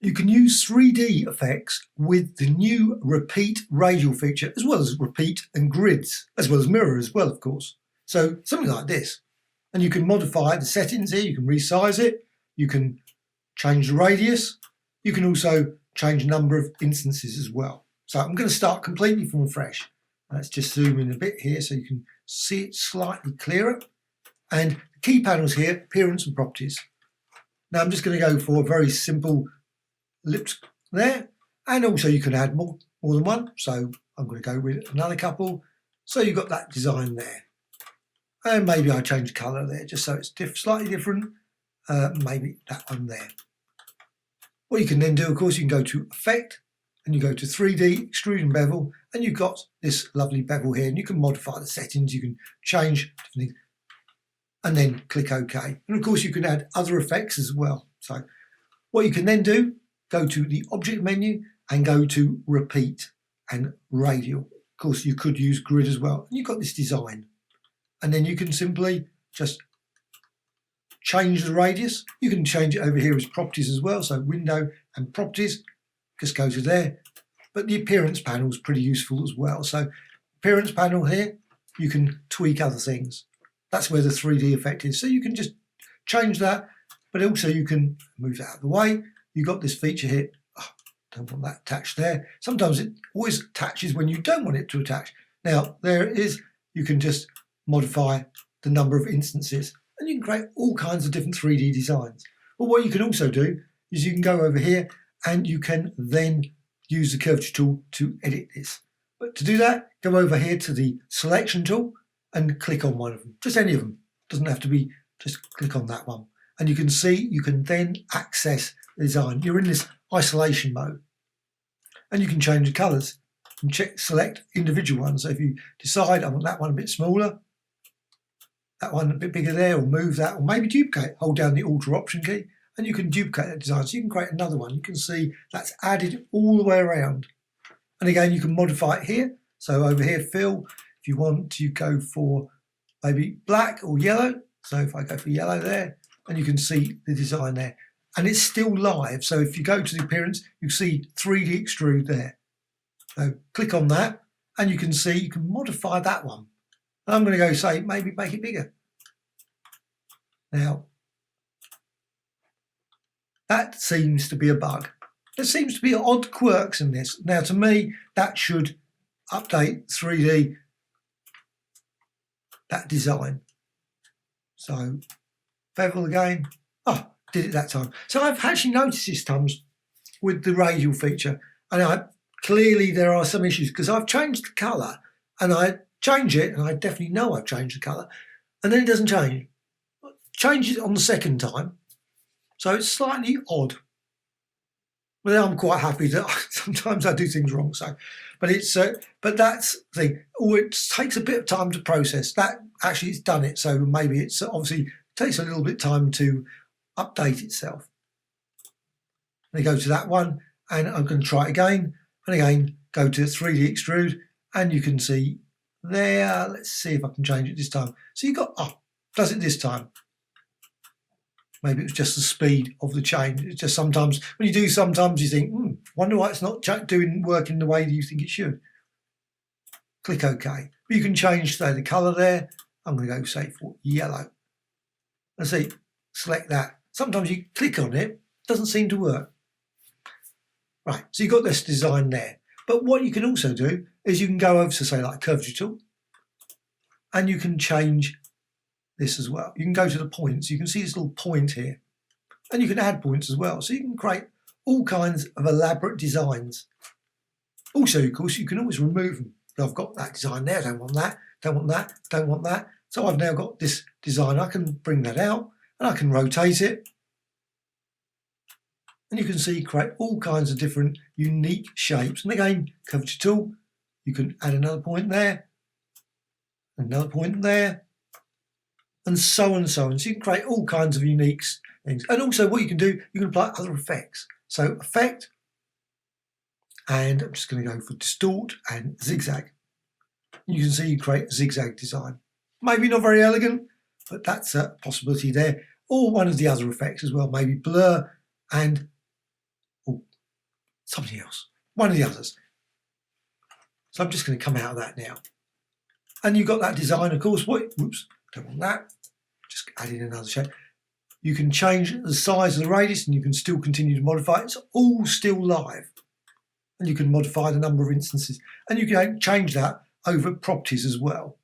You can use 3D effects with the new repeat radial feature, as well as repeat and grids, as well as mirror as well, of course. So something like this. And you can modify the settings here, you can resize it, you can change the radius, you can also change the number of instances as well. So I'm going to start completely from fresh. Let's just zoom in a bit here so you can see it slightly clearer. And the key panels here, appearance and properties. Now I'm just going to go for a very simple ellipse there, and also you can add more than one, so I'm going to go with another couple. So you've got that design there, and maybe I change the colour there just so it's slightly different. Maybe that one there. What you can then do, of course, you can go to Effect and you go to 3D Extrude and Bevel, and you've got this lovely bevel here, and you can modify the settings, you can change different things, and then click OK. And of course you can add other effects as well. So what you can then do, go to the Object menu and go to Repeat and Radial. Of course you could use Grid as well, and you've got this design. And then you can simply just change the radius. You can change it over here as properties as well, so Window and Properties, just go to there. But the Appearance panel is pretty useful as well. So Appearance panel here, you can tweak other things. That's where the 3D effect is. So you can just change that, but also you can move that out of the way. You've got this feature here. Oh, don't want that attached there. Sometimes it always attaches when you don't want it to attach. Now, there it is. You can just modify the number of instances, and you can create all kinds of different 3D designs. But what you can also do is you can go over here and you can then use the curvature tool to edit this. But to do that, go over here to the selection tool and click on one of them, just any of them. Doesn't have to be, just click on that one. And you can see, you can then access the design. You're in this isolation mode, and you can change the colors and select individual ones. So if you decide I want that one a bit smaller, that one a bit bigger there, or move that, or maybe duplicate, hold down the Alt or Option key, and you can duplicate that design. So you can create another one. You can see that's added all the way around. And again, you can modify it here. So over here, fill, if you want to go for maybe black or yellow. So if I go for yellow there, and you can see the design there. And it's still live. So if you go to the appearance, you see 3D extrude there. So click on that, and you can see you can modify that one. And I'm going to go say, maybe make it bigger. Now, that seems to be a bug. There seems to be odd quirks in this. Now, to me, that should update 3D, that design. So, bevel again. Oh, did it that time. So I've actually noticed this times with the radial feature. And clearly there are some issues because I've changed the colour, and I change it, and I definitely know I've changed the colour, and then it doesn't change. Change it on the second time. So it's slightly odd. But I'm quite happy that sometimes I do things wrong. So, but it's but that's the thing. Oh, it takes a bit of time to process. That actually it's done it. So maybe it's obviously takes a little bit of time to update itself. And go to that one, and I'm going to try it again, and again go to 3D extrude, and you can see there. Let's see if I can change it this time. So you got does it this time? Maybe it was just the speed of the change. It's just sometimes when you do, sometimes you think, wonder why it's not working the way you think it should. Click OK. But you can change, say, the colour there. I'm going to go, say, for yellow. And see, select that. Sometimes you click on it, it doesn't seem to work. Right, so you've got this design there. But what you can also do is you can go over to, say, like curvature tool, and you can change this as well. You can go to the points. You can see this little point here, and you can add points as well. So you can create all kinds of elaborate designs. Also, of course, you can always remove them. I've got that design there. I don't want that. Don't want that. Don't want that. So I've now got this design. I can bring that out, and I can rotate it. And you can see create all kinds of different unique shapes. And again, curvature tool, you can add another point there, another point there, and so on and so on. So you can create all kinds of unique things. And also what you can do, you can apply other effects. So effect, and I'm just going to go for distort and zigzag. You can see you create a zigzag design. Maybe not very elegant, but that's a possibility there. Or one of the other effects as well, maybe blur and or something else, one of the others. So I'm just going to come out of that now. And you've got that design, of course. Whoops, don't want that. Just add in another shape. You can change the size of the radius and you can still continue to modify it. It's all still live. And you can modify the number of instances. And you can change that over properties as well.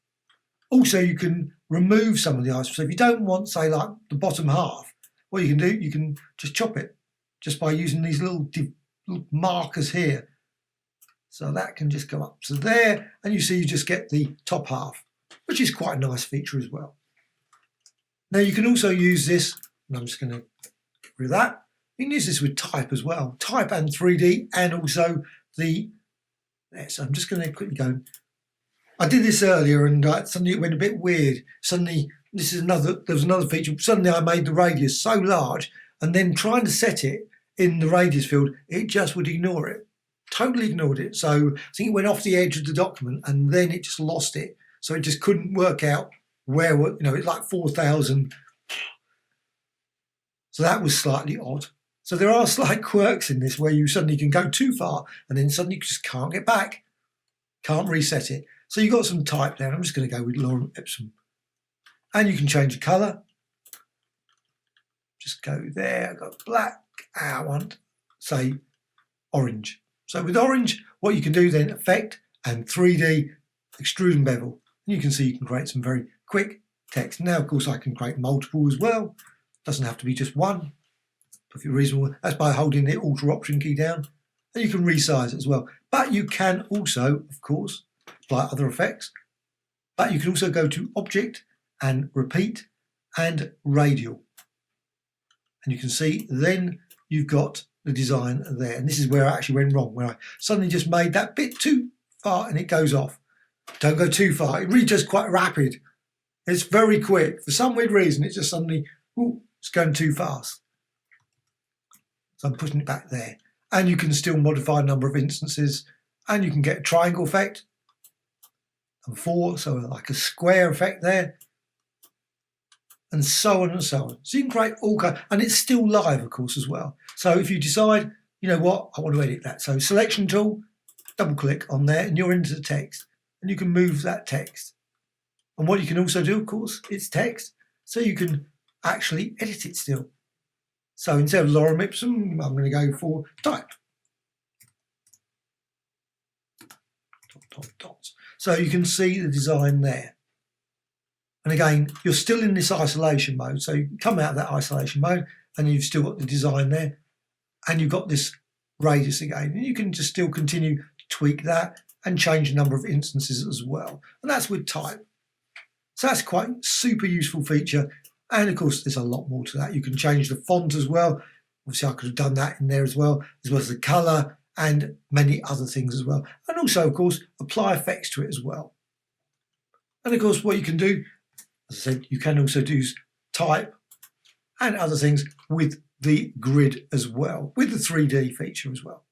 Also, you can remove some of the items. So if you don't want, say, like the bottom half, what you can do, you can just chop it just by using these little markers here. So that can just go up to there, and you see you just get the top half, which is quite a nice feature as well. Now you can also use this, and I'm just going to get rid of that. You can use this with type as well, type and 3D, and also the. So I'm just going to quickly go. I did this earlier, and suddenly it went a bit weird. Suddenly, this is another. There was another feature. Suddenly, I made the radius so large, and then trying to set it in the radius field, it just would ignore it. Totally ignored it. So I think it went off the edge of the document and then it just lost it. So it just couldn't work out where, it's like 4,000. So that was slightly odd. So there are slight quirks in this where you suddenly can go too far and then suddenly you just can't get back. Can't reset it. So you've got some type there. I'm just going to go with lorem ipsum. And you can change the colour. Just go there. I've got black. I want, say, orange. So with orange, what you can do then, effect and 3D extrude and bevel. And you can see you can create some very quick text. Now, of course, I can create multiple as well. Doesn't have to be just one. If you're reasonable, that's by holding the Alt or Option key down. And you can resize it as well. But you can also, of course, apply other effects. But you can also go to Object and Repeat and Radial. And you can see then you've got the design there. And this is where I actually went wrong, where I suddenly just made that bit too far and it goes off. Don't go too far. It really just quite rapid. It's very quick. For some weird reason, it's just suddenly, it's going too fast. So I'm pushing it back there. And you can still modify a number of instances and you can get a triangle effect and 4, so like a square effect there. And so on and so on. So you can create all kinds, and it's still live, of course, as well. So if you decide, you know what, I want to edit that. So selection tool, double click on there, and you're into the text. And you can move that text. And what you can also do, of course, it's text. So you can actually edit it still. So instead of lorem ipsum, I'm going to go for type. Dots. So you can see the design there. And again, you're still in this isolation mode. So you come out of that isolation mode and you've still got the design there. And you've got this radius again. And you can just still continue to tweak that and change the number of instances as well. And that's with type. So that's quite a super useful feature. And of course, there's a lot more to that. You can change the font as well. Obviously, I could have done that in there as well as the colour and many other things as well. And also, of course, apply effects to it as well. And of course, what you can do, as I said, you can also do type and other things with the grid as well, with the 3D feature as well.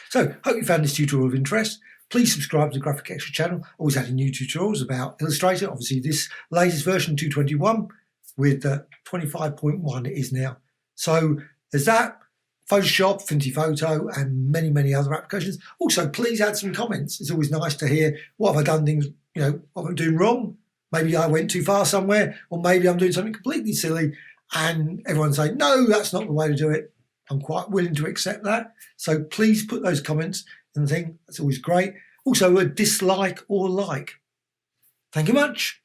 So, hope you found this tutorial of interest. Please subscribe to the Graphicxtras channel. Always adding new tutorials about Illustrator. Obviously, this latest version, 221, with 25.1 it is now. So, there's that. Photoshop, Affinity Photo, and many, many other applications. Also, please add some comments. It's always nice to hear what have I done things, what I'm doing wrong. Maybe I went too far somewhere, or maybe I'm doing something completely silly and everyone's saying, no, that's not the way to do it. I'm quite willing to accept that. So please put those comments in the thing. That's always great. Also, a dislike or like. Thank you much.